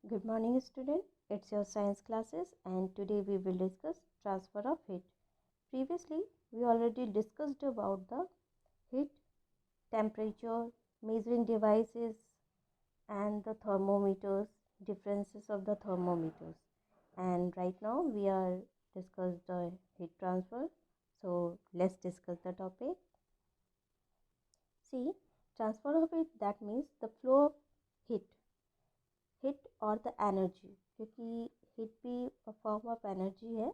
Good morning student, it's your science classes and today we will discuss transfer of heat. Previously we already discussed about the heat, temperature, measuring devices and the thermometers, differences of the thermometers, and right now we are discuss the heat transfer. So let's discuss the topic. See, transfer of heat, that means the flow of heat और the energy, क्योंकि heat भी form of energy है,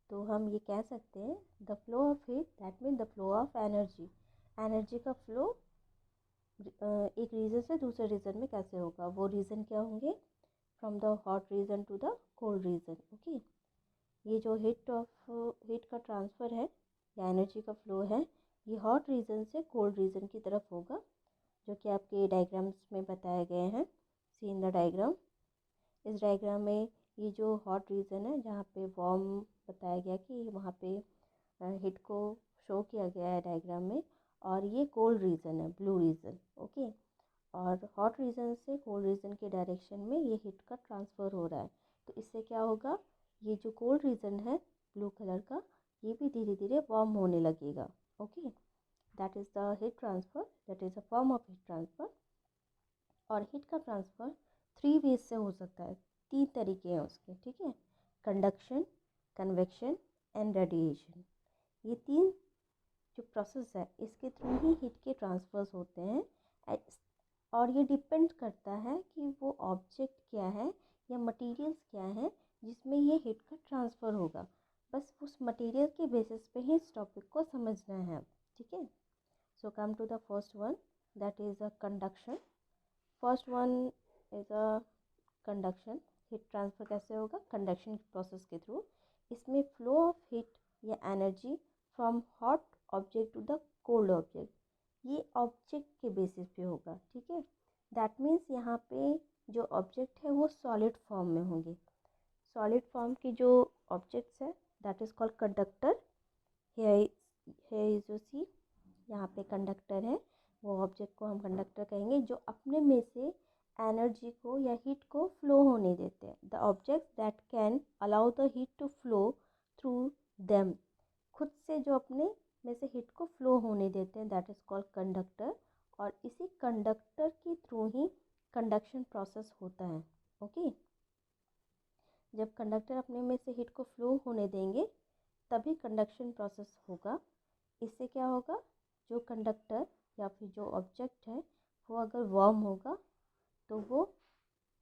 तो हम ये कह सकते हैं the flow of heat that mean the flow of energy. Energy का फ्लो एक रीजन से दूसरे रीजन में कैसे होगा, वो रीजन क्या होंगे, from the hot region to the cold region. Okay, ये जो हीट का ट्रांसफ़र है या एनर्जी का फ्लो है, ये हॉट रीजन से कोल्ड रीजन की तरफ होगा, जो कि आपके डायग्राम्स में बताए गए हैं। सी इन द डायग्राम। इस डायग्राम में ये जो हॉट रीजन है, जहाँ पे वार्म बताया गया कि वहाँ पे हीट को शो किया गया है डायग्राम में, और ये कोल्ड रीजन है, ब्लू रीजन। ओके, और हॉट रीजन से कोल्ड रीजन के डायरेक्शन में ये हीट का ट्रांसफ़र हो रहा है। तो इससे क्या होगा, ये जो कोल्ड रीजन है ब्लू कलर का, ये भी धीरे धीरे वार्म होने लगेगा। Okay, that is the heat transfer, that is a form of heat transfer. और हीट का ट्रांसफ़र 3 वेज से हो सकता है, 3 तरीके हैं उसके, ठीक है। कंडक्शन, कन्वेक्शन एंड रेडिएशन, ये 3 जो प्रोसेस है इसके थ्रू ही हीट के ट्रांसफर्स होते हैं। और ये डिपेंड करता है कि वो ऑब्जेक्ट क्या है या मटेरियल्स क्या है जिसमें ये हीट का ट्रांसफ़र होगा। बस उस मटेरियल के बेसिस पे ही इस टॉपिक को समझना है, ठीक है। So come to the first one, that is a conduction. First one is a conduction. Heat transfer कैसे होगा, कंडक्शन प्रोसेस के थ्रू। इसमें फ्लो ऑफ हीट या energy from hot object to the cold object, ये object के basis पे होगा, ठीक है। दैट मीन्स यहाँ पे जो ऑब्जेक्ट है वो सॉलिड फॉर्म में होंगे। सॉलिड फॉर्म की जो ऑब्जेक्ट्स है दैट इज़ कॉल्ड कंडक्टर। जो सी यहाँ पे कंडक्टर है, वो ऑब्जेक्ट को हम कंडक्टर कहेंगे, जो अपने में से एनर्जी को या हीट को फ्लो होने देते हैं। The objects that can allow the heat to flow through them, खुद से जो अपने में से हीट को फ्लो होने देते हैं, दैट इज़ कॉल्ड कंडक्टर। और इसी कंडक्टर के थ्रू ही कंडक्शन प्रोसेस होता है। ओके, जब कंडक्टर अपने में से हीट को फ्लो होने देंगे तभी कंडक्शन प्रोसेस होगा। इससे क्या होगा, जो कंडक्टर या फिर जो ऑब्जेक्ट है वो अगर वार्म होगा तो वो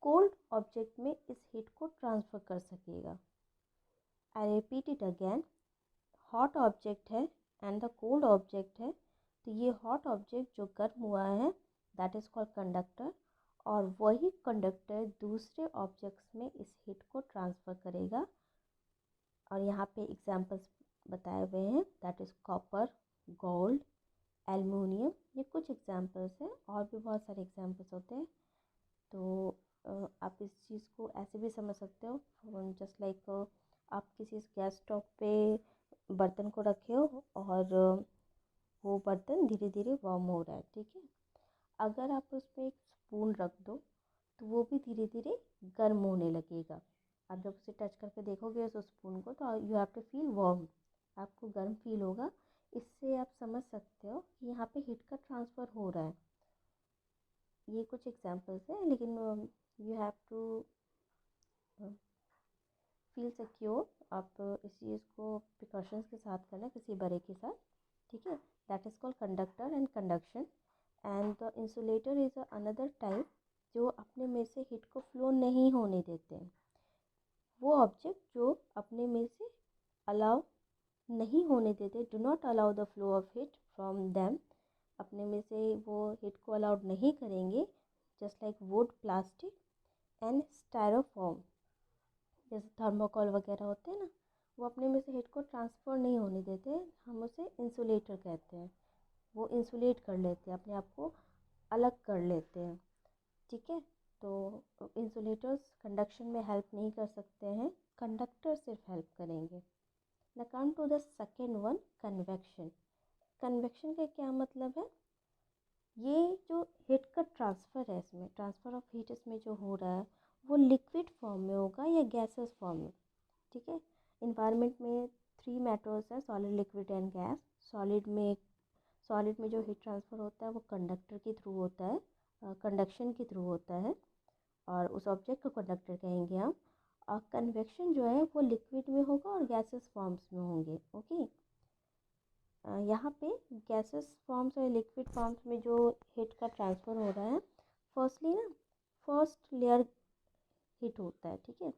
कोल्ड ऑब्जेक्ट में इस हीट को ट्रांसफ़र कर सकेगा। I repeat it again, hot object है एंड द कोल्ड ऑब्जेक्ट है, तो ये हॉट ऑब्जेक्ट जो गर्म हुआ है दैट इज़ कॉल्ड कंडक्टर, और वही कंडक्टर दूसरे ऑब्जेक्ट्स में इस हीट को ट्रांसफ़र करेगा। और यहाँ पे एग्जांपल्स बताए हुए हैं, that is copper, gold, aluminium, ये कुछ एग्जांपल्स हैं, और भी बहुत सारे एग्जांपल्स होते हैं। तो आप इस चीज़ को ऐसे भी समझ सकते हो, जस्ट लाइक आप किसी गैस स्टोव पे बर्तन को रखे हो और वो बर्तन धीरे धीरे वार्म हो रहा है, ठीक है। अगर आप उस पर एक स्पून रख दो तो वो भी धीरे धीरे गर्म होने लगेगा। आप जब उसे टच करके देखोगे उस स्पून को तो you have to feel warm, आपको गर्म फील होगा। इससे आप समझ सकते हो कि यहाँ पे हीट का ट्रांसफ़र हो रहा है। ये कुछ एग्जांपल्स हैं, लेकिन you have to feel secure. आप इस चीज़ को प्रिकॉशंस के साथ करना, किसी बड़े के साथ, ठीक है। That is called conductor and conduction. And the insulator is another type, जो अपने में से हीट को फ्लो नहीं होने देते हैं। वो ऑब्जेक्ट जो अपने में से अलाउ नहीं होने देते, do not allow the flow of heat from them, अपने में से वो हीट को अलाउड नहीं करेंगे, just like wood, plastic and styrofoam, जैसे थर्मोकोल वगैरह होते हैं ना, वो अपने में से हीट को ट्रांसफ़र नहीं होने देते, हम उसे इंसुलेटर कहते हैं। वो इंसुलेट कर लेते हैं, अपने आप को अलग कर लेते हैं, ठीक है। तो इंसुलेटर्स कंडक्शन में हेल्प नहीं कर सकते हैं, कंडक्टर सिर्फ हेल्प करेंगे। ना come to the second one, convection. Convection का क्या मतलब है, ये जो हीट का ट्रांसफ़र है, इसमें ट्रांसफ़र ऑफ हीट इसमें जो हो रहा है वो लिक्विड फॉर्म में होगा या गैसेस फॉर्म में, ठीक है। इन्वायरमेंट में 3 मैटर्स है, solid, liquid and gas. Solid में जो हीट ट्रांसफ़र होता है वो कंडक्टर के थ्रू होता है, कंडक्शन के थ्रू होता है, और उस ऑब्जेक्ट को कंडक्टर कहेंगे हम। और कन्वेक्शन जो है वो लिक्विड में होगा और गैसेस फॉर्म्स में होंगे, ओके। यहाँ पे गैसेस फॉर्म्स और लिक्विड फॉर्म्स में जो हीट का ट्रांसफ़र हो रहा है, फर्स्टली ना फर्स्ट लेयर हीट होता है, ठीक है।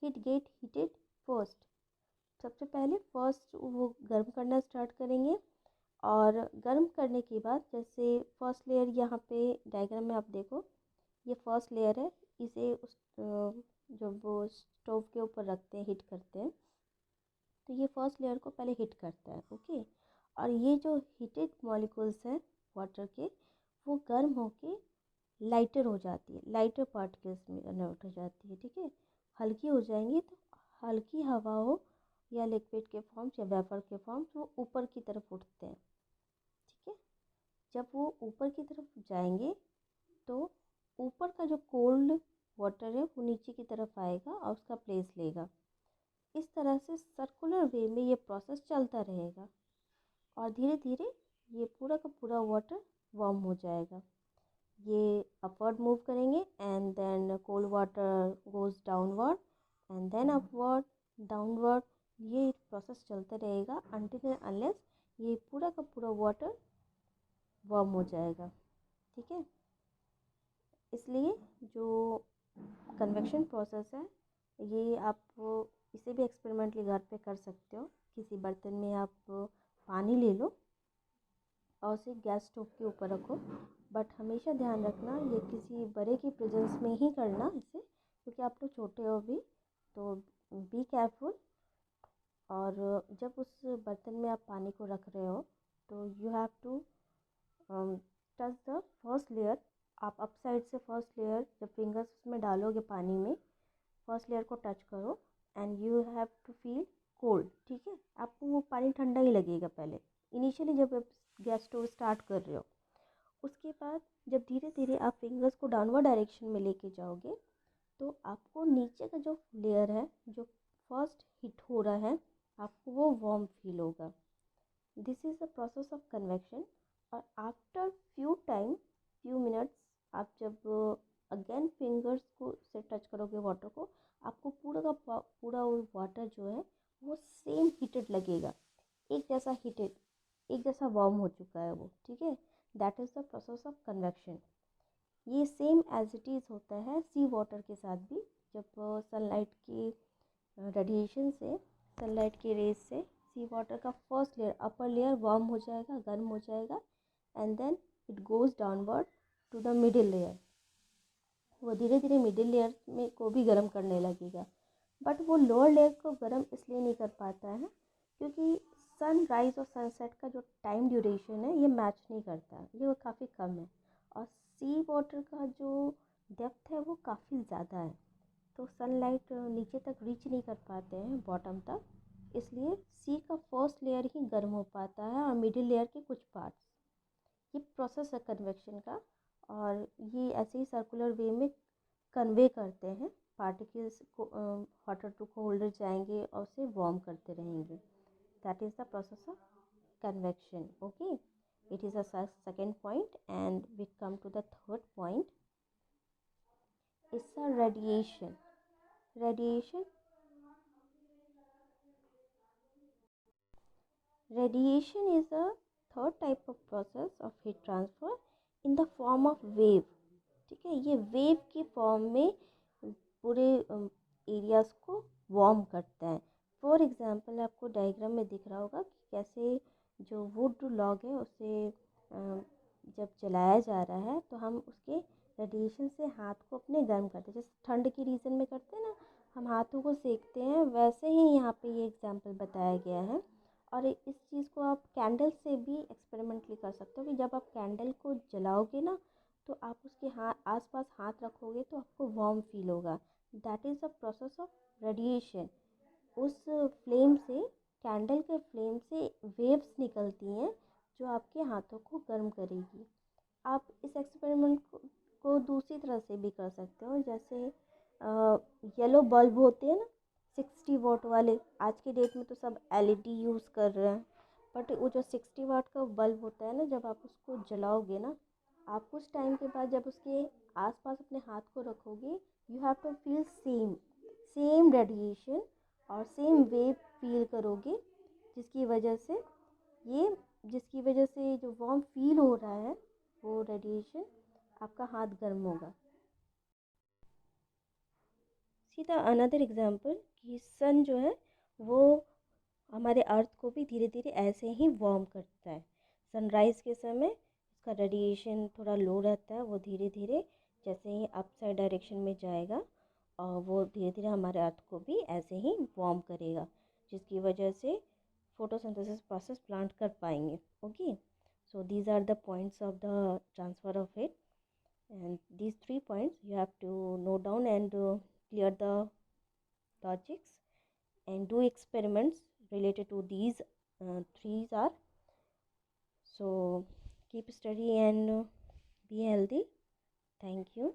हीट गेट हीटेड फर्स्ट, सबसे पहले फर्स्ट वो गर्म करना स्टार्ट करेंगे। और गर्म करने के बाद जैसे फर्स्ट लेयर यहाँ पे डायग्राम में आप देखो, ये फर्स्ट लेयर है, इसे उस जब वो स्टोव के ऊपर रखते हैं, हीट करते हैं, तो ये फर्स्ट लेयर को पहले हीट करता है, ओके। और ये जो हीटेड मॉलिक्यूल्स हैं वाटर के, वो गर्म होके लाइटर हो जाती है, लाइटर पार्टिकल्स में कन्वर्ट हो जाती है, ठीक है। हल्की हो जाएंगी तो हल्की हवा हो या लिक्विड के फॉर्म्स या वेपर के फॉर्म्स, वो ऊपर की तरफ उठते हैं, ठीक है। जब वो ऊपर की तरफ जाएंगे तो ऊपर का जो कोल्ड वाटर है वो नीचे की तरफ आएगा और उसका प्लेस लेगा। इस तरह से सर्कुलर वे में ये प्रोसेस चलता रहेगा और धीरे धीरे ये पूरा का पूरा वाटर वार्म हो जाएगा। ये अपवर्ड मूव करेंगे and then cold water goes downward and then upward, downward. ये प्रोसेस चलता रहेगा अनटिल एंड अनलेस ये पूरा का पूरा वाटर वार्म हो जाएगा, ठीक है। इसलिए जो कन्वेक्शन प्रोसेस है, ये आप इसे भी एक्सपेरिमेंटली घर पे कर सकते हो। किसी बर्तन में आप पानी ले लो और उसे गैस स्टोव के ऊपर रखो, बट हमेशा ध्यान रखना ये किसी बड़े की प्रेजेंस में ही करना इसे, क्योंकि आप लोग छोटे हो भी, तो बी केयरफुल। और जब उस बर्तन में आप पानी को रख रहे हो तो you have to touch the first layer. आप अप साइड से फर्स्ट लेयर जब फिंगर्स उसमें डालोगे पानी में, फर्स्ट लेयर को टच करो and you have to feel cold, ठीक है। आपको वो पानी ठंडा ही लगेगा पहले इनिशियली जब आप गैस स्टोव स्टार्ट कर रहे हो। उसके बाद जब धीरे धीरे आप फिंगर्स को डाउनवर्ड डायरेक्शन में लेके जाओगे तो आपको नीचे का जो लेयर है, जो फर्स्ट हीट हो रहा है, आपको वो वार्म फील होगा। This is the process of convection. और आफ्टर फ्यू मिनट्स आप जब अगेन फिंगर्स को से टच करोगे वाटर को, आपको पूरा का पूरा वो वाटर जो है वो सेम हीटेड लगेगा, एक जैसा हीटेड, एक जैसा वार्म हो चुका है वो, ठीक है। That is the process of convection. ये सेम एज इट इज़ होता है सी वाटर के साथ भी। जब सनलाइट की रेडिएशन से, सनलाइट की रेज से सी वाटर का first layer, upper layer warm हो जाएगा, गर्म हो जाएगा, and then it goes downward to the middle layer. वो धीरे धीरे मिडिल लेयर में को भी गर्म करने लगेगा, बट वो लोअर लेयर को गर्म इसलिए नहीं कर पाता है क्योंकि सनराइज़ और सनसेट का जो टाइम ड्यूरेशन है ये मैच नहीं करता, ये काफ़ी कम है। और सी वाटर का जो डेप्थ है वो काफ़ी ज़्यादा है, तो सनलाइट नीचे तक रीच नहीं कर पाते हैं बॉटम तक, इसलिए सी का फर्स्ट लेयर ही गर्म हो पाता है और मिडिल लेयर के कुछ पार्ट्स। ये प्रोसेस है कन्वेक्शन का, और ये ऐसे ही सर्कुलर वे में कन्वे करते हैं पार्टिकल्स को, हॉटर टू कोल्डर जाएंगे और उसे वार्म करते रहेंगे। That is the process of convection, okay. It is a second point and we come to the third point, it's a radiation. Radiation Radiation is a third type of process of heat transfer in the form of wave, ठीक है। ये wave के form में पूरे areas को warm करता है। For example आपको डायग्राम में दिख रहा होगा कि कैसे जो वुड लॉग है उसे जब जलाया जा रहा है तो हम उसके रेडिएशन से हाथ को अपने गर्म करते हैं, जैसे ठंड के रीज़न में करते हैं ना, हम हाथों को सेकते हैं, वैसे ही यहाँ पे ये एग्जांपल बताया गया है। और इस चीज़ को आप कैंडल से भी एक्सपेरिमेंटली कर सकते हो कि जब आप कैंडल को जलाओगे ना तो आप उसके आसपास हाथ रखोगे तो आपको वार्म फील होगा। That is the process of radiation. उस फ्लेम से, कैंडल के फ्लेम से वेव्स निकलती हैं जो आपके हाथों को गर्म करेगी। आप इस एक्सपेरिमेंट को दूसरी तरह से भी कर सकते हो, जैसे येलो बल्ब होते हैं ना 60 वाट वाले, आज के डेट में तो सब एलईडी यूज़ कर रहे हैं, बट वो जो 60 वाट का बल्ब होता है ना, जब आप उसको जलाओगे ना, आप कुछ टाइम के बाद जब उसके आसपास अपने हाथ को रखोगे, you have to feel same same radiation और सेम वेव फील करोगे, जिसकी वजह से ये जिसकी वजह से जो वार्म फील हो रहा है वो रेडिएशन आपका हाथ गर्म होगा। सीधा अनदर एग्जांपल कि सन जो है वो हमारे अर्थ को भी धीरे धीरे ऐसे ही वार्म करता है। सनराइज़ के समय उसका रेडिएशन थोड़ा लो रहता है, वो धीरे धीरे जैसे ही अप साइड डायरेक्शन में जाएगा और वो धीरे धीरे हमारे अर्थ को भी ऐसे ही वार्म करेगा, जिसकी वजह से फोटोसिंथेसिस प्रोसेस प्लांट कर पाएंगे। Okay, so these are the points of the transfer of heat, and these 3 points you have to note down and clear the logics and do experiments related to these threes are. So keep study and be healthy. Thank you.